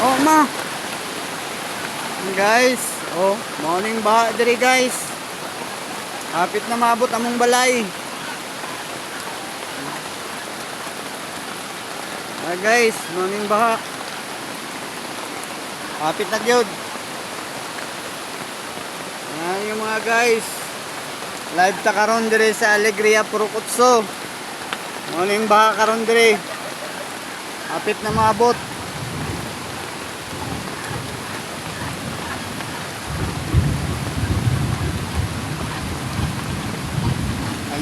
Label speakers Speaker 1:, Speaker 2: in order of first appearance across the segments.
Speaker 1: Oh ma. Guys, oh, morning baha diri guys. Hapit na maabot among balay. Guys, morning baha. Hapit na gyud. Yung mga guys. Live ta karon diri sa Alegria Purukutso. Morning baha karon diri. Hapit na maabot.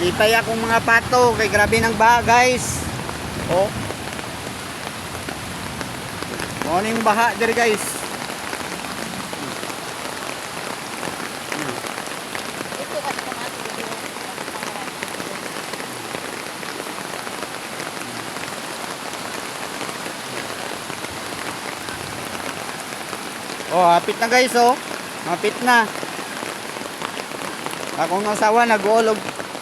Speaker 1: Alipay akong mga pato kay grabe ng baha guys. Oh. Morning baha diri guys. Oh, hapit na guys oh. Hapit na. Akong asawa nag-uol.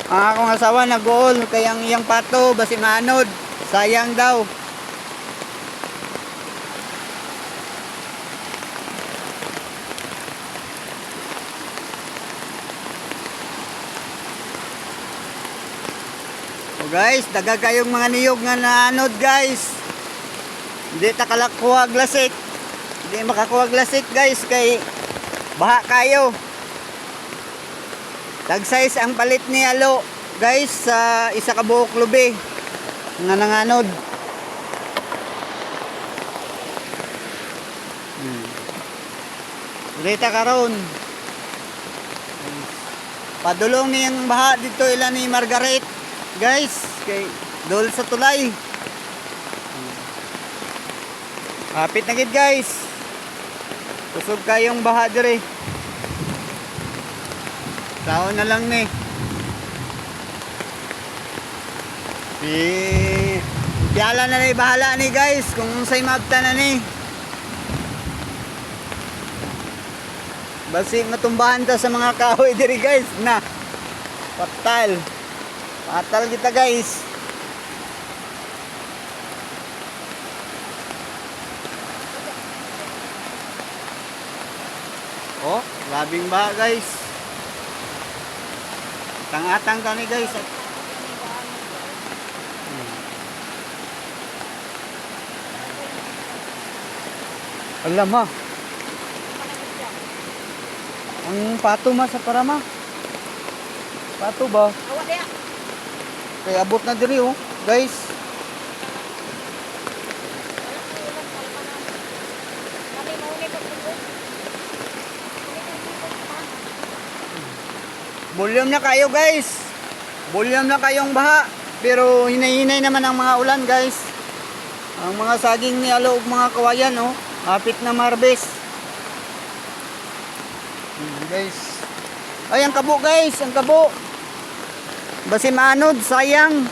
Speaker 1: Akong asawa nag-uol kay ang iyang pato basi maanod. Sayang daw. Oh guys, daga kayong mga niyog nga naanod guys. Hindi ta kalakuha glasik. Hindi makakuha glasik guys kay baha kayo. Tag-size ang palit ni Alo guys sa isa ka buok lubi nga nanganod. Dita karon. Padulong niyang baha dito ila ni Margaret guys kay dol sa tulay. Hapit na gid guys. Kusog kayong baha dire. Taon na lang ni. Biyala na ni bahala ni guys kung unsay mabta na ni. Basi matumbahan ta sa mga kahoy diri guys na. Patal. Patal kita guys. Oh, labing ba guys. Tangatang ka ni guys. Alam ha. Ang pato ma sa parama. Pato ba? Kaya abot na diri oh, guys. Volume na kayo guys. Volume na kayong baha. Pero hinay-hinay naman ang mga ulan guys. Ang mga saging ni Alo ug mga kawayan oh, hapit na marbes. Guys. Ay ang kabo guys, ang kabo. Basi maanod, sayang.